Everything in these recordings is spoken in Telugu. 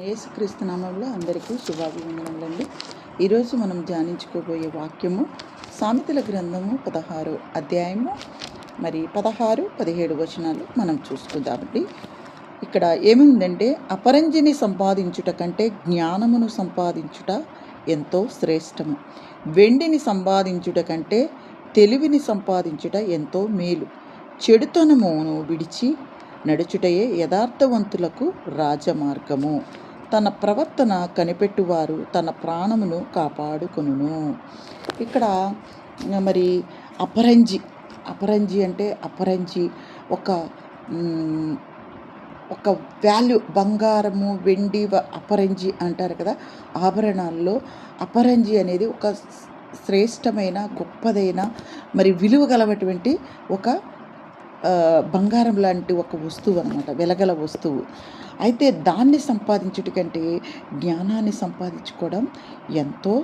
యేసుక్రీస్తు నామంలో అందరికీ శుభాభివందనములండి. ఈరోజు మనం ధ్యానించుకోబోయే వాక్యము సామెతల గ్రంథము 16 అధ్యాయము 16, 17 వచనాలు మనం చూసుకుందామండి. ఇక్కడ ఏముందంటే, అపరంజిని సంపాదించుట కంటే జ్ఞానమును సంపాదించుట ఎంతో శ్రేష్టము, వెండిని సంపాదించుట కంటే తెలివిని సంపాదించుట ఎంతో మేలు, చెడుతనమును విడిచి నడుచుటయే యథార్థవంతులకు రాజమార్గము, తన ప్రవర్తన కనిపెట్టువారు తన ప్రాణమును కాపాడుకొనును. ఇక్కడ మరి అపరంజి అంటే ఒక ఒక వాల్యూ, బంగారము వెండి అపరంజి అంటారు కదా, ఆభరణాల్లో అపరంజి అనేది ఒక శ్రేష్టమైన గొప్పదైన మరి విలువ గలటువంటి ఒక బంగారం లాంటి ఒక వస్తువు అన్నమాట, వెలగల వస్తువు. అయితే దాన్ని సంపాదించుట కంటే జ్ఞానాన్ని సంపాదించుకోవడం ఎంతో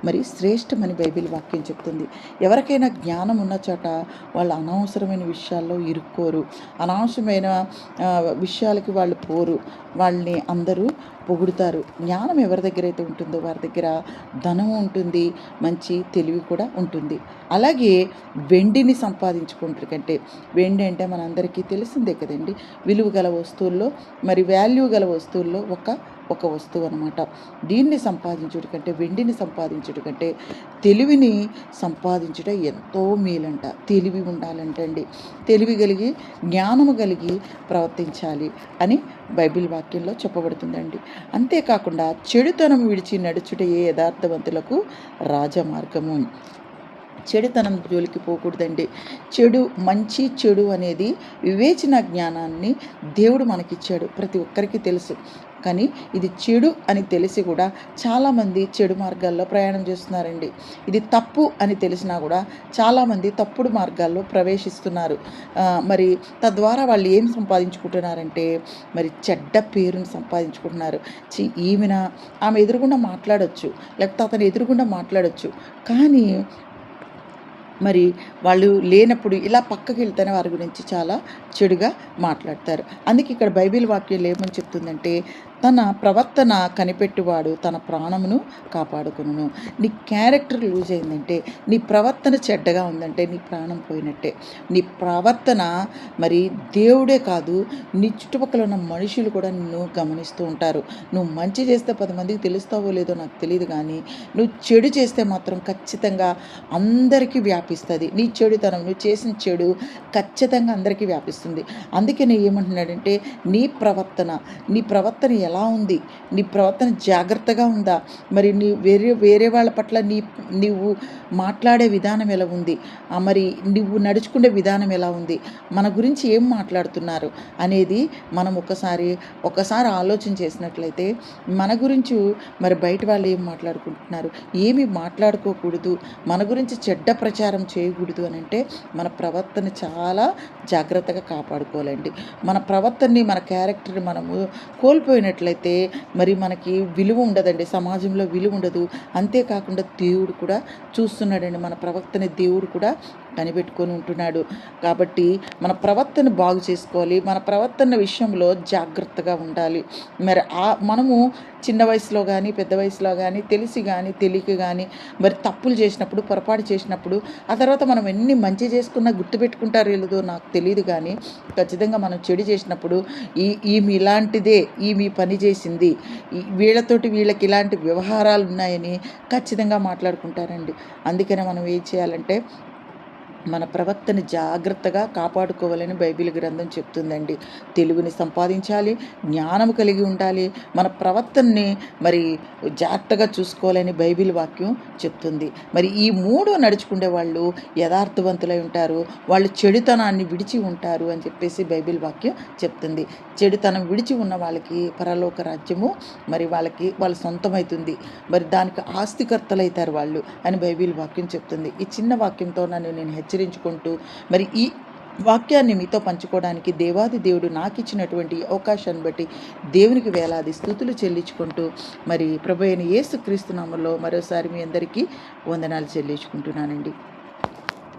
మరి శ్రేష్టమని బైబిల్ వాక్యం చెప్తుంది. ఎవరికైనా జ్ఞానం ఉన్న చోట వాళ్ళు అనవసరమైన విషయాల్లో ఇరుక్కోరు, అనవసరమైన విషయాలకి వాళ్ళు పోరు, వాళ్ళని అందరూ పొగుడుతారు. జ్ఞానం ఎవరి దగ్గర అయితే ఉంటుందో వారి దగ్గర ధనం ఉంటుంది, మంచి తెలివి కూడా ఉంటుంది. అలాగే వెండిని సంపాదించుకుంటారు కంటే, వెండి అంటే మనందరికీ తెలిసిందే కదండి, విలువ గల వస్తువుల్లో మరి వాల్యూ గల వస్తువుల్లో ఒక వస్తువు అనమాట. దీన్ని సంపాదించుట కంటే, వెండిని సంపాదించుట కంటే తెలివిని సంపాదించుట ఎంతో మేలంట. తెలివి ఉండాలంటండి, తెలివి కలిగి జ్ఞానము కలిగి ప్రవర్తించాలి అని బైబిల్ వాక్యంలో చెప్పబడుతుందండి. అంతేకాకుండా చెడుతనం విడిచి నడుచుటయే యథార్థవంతులకు రాజమార్గము. చెడుతనం జోలికి పోకూడదండి. మంచి చెడు అనేది వివేచన జ్ఞానాన్ని దేవుడు మనకిచ్చాడు, ప్రతి ఒక్కరికి తెలుసు. కానీ ఇది చెడు అని తెలిసి కూడా చాలామంది చెడు మార్గాల్లో ప్రయాణం చేస్తున్నారండి. ఇది తప్పు అని తెలిసినా కూడా చాలామంది తప్పుడు మార్గాల్లో ప్రవేశిస్తున్నారు. మరి తద్వారా వాళ్ళు ఏం సంపాదించుకుంటున్నారంటే, మరి చెడ్డ పేరుని సంపాదించుకుంటున్నారు. ఆమె ఎదురుగుండా మాట్లాడొచ్చు, లేకపోతే అతను ఎదురుగుండా మాట్లాడొచ్చు, కానీ మరి వాళ్ళు లేనప్పుడు ఇలా పక్కకి వెళ్తేనే వారి గురించి చాలా చెడుగా మాట్లాడతారు. అందుకే ఇక్కడ బైబిల్ వాక్యం ఏమని చెప్తుందంటే, తన ప్రవర్తన కనిపెట్టువాడు తన ప్రాణమును కాపాడుకును. నీ క్యారెక్టర్ లూజ్ అయిందంటే, నీ ప్రవర్తన చెడ్డగా ఉందంటే నీ ప్రాణం పోయినట్టే. నీ ప్రవర్తన మరి దేవుడే కాదు, నీ చుట్టుపక్కల ఉన్న మనుషులు కూడా నిన్ను గమనిస్తూ ఉంటారు. నువ్వు మంచి చేస్తే 10 మందికి తెలుస్తావో లేదో నాకు తెలియదు, కానీ నువ్వు చెడు చేస్తే మాత్రం ఖచ్చితంగా అందరికీ వ్యాపిస్తుంది. నీ చెడుతనం, నువ్వు చేసిన చెడు ఖచ్చితంగా అందరికీ వ్యాపిస్తుంది. అందుకే నేను ఏమంటున్నాడంటే, నీ ప్రవర్తన ఎలా ఉంది, నీ ప్రవర్తన జాగ్రత్తగా ఉందా, మరి నీ వేరే వాళ్ళ పట్ల నీవు మాట్లాడే విధానం ఎలా ఉంది, మరి నువ్వు నడుచుకునే విధానం ఎలా ఉంది, మన గురించి ఏం మాట్లాడుతున్నారు అనేది మనం ఒకసారి ఆలోచన చేసినట్లయితే, మన గురించి మరి బయట వాళ్ళు ఏం మాట్లాడుకుంటున్నారు, ఏమి మాట్లాడుకోకూడదు, మన గురించి చెడ్డ ప్రచారం చేయకూడదు అని అంటే మన ప్రవర్తన చాలా జాగ్రత్తగా కాపాడుకోవాలండి. మన ప్రవర్తనని, మన క్యారెక్టర్ని మనము కోల్పోయినట్లయితే మరి మనకి విలువ ఉండదండి, సమాజంలో విలువ ఉండదు. అంతేకాకుండా దేవుడు కూడా చూస్తున్నాడండి, మన ప్రవర్తన దేవుడు కూడా కనిపెట్టుకొని ఉంటున్నాడు. కాబట్టి మన ప్రవర్తన బాగు చేసుకోవాలి, మన ప్రవర్తన విషయంలో జాగ్రత్తగా ఉండాలి. మరి మనము చిన్న వయసులో కానీ పెద్ద వయసులో కానీ తెలిసి కానీ తెలియక కానీ మరి తప్పులు చేసినప్పుడు, పొరపాటు చేసినప్పుడు, ఆ తర్వాత మనం ఎన్ని మంచి చేసుకున్నా గుర్తుపెట్టుకుంటారో లేదో నాకు తెలియదు, కానీ ఖచ్చితంగా మనం చెడు చేసినప్పుడు ఈమె ఇలాంటిదే, ఈమె పని చేసింది, వీళ్ళకి ఇలాంటి వ్యవహారాలు ఉన్నాయని ఖచ్చితంగా మాట్లాడుకుంటారండి. అందుకనే మనం ఏం చేయాలంటే, మన ప్రవర్తన జాగ్రత్తగా కాపాడుకోవాలని బైబిల్ గ్రంథం చెప్తుందండి. తెలివిని సంపాదించాలి, జ్ఞానం కలిగి ఉండాలి, మన ప్రవర్తనని మరి జాగ్రత్తగా చూసుకోవాలని బైబిల్ వాక్యం చెప్తుంది. మరి ఈ 3 నడుచుకునే వాళ్ళు యథార్థవంతులై ఉంటారు, వాళ్ళు చెడుతనాన్ని విడిచి ఉంటారు అని చెప్పేసి బైబిల్ వాక్యం చెప్తుంది. చెడుతనం విడిచి ఉన్న వాళ్ళకి పరలోక రాజ్యము మరి వాళ్ళ సొంతమవుతుంది, మరి దానికి ఆస్తికర్తలవుతారు వాళ్ళు అని బైబిల్ వాక్యం చెప్తుంది. ఈ చిన్న వాక్యంతో నేను హెచ్చరించుకుంటూ మరి ఈ వాక్యాన్ని మీతో పంచుకోవడానికి దేవాది దేవుడు నాకు ఇచ్చినటువంటి అవకాశాన్ని బట్టి దేవునికి వేలాది స్తుతులు చెల్లించుకుంటూ మరి ప్రభువైన యేసుక్రీస్తు నామములో మరోసారి మీ అందరికీ వందనాలు చెల్లించుకుంటున్నానండి.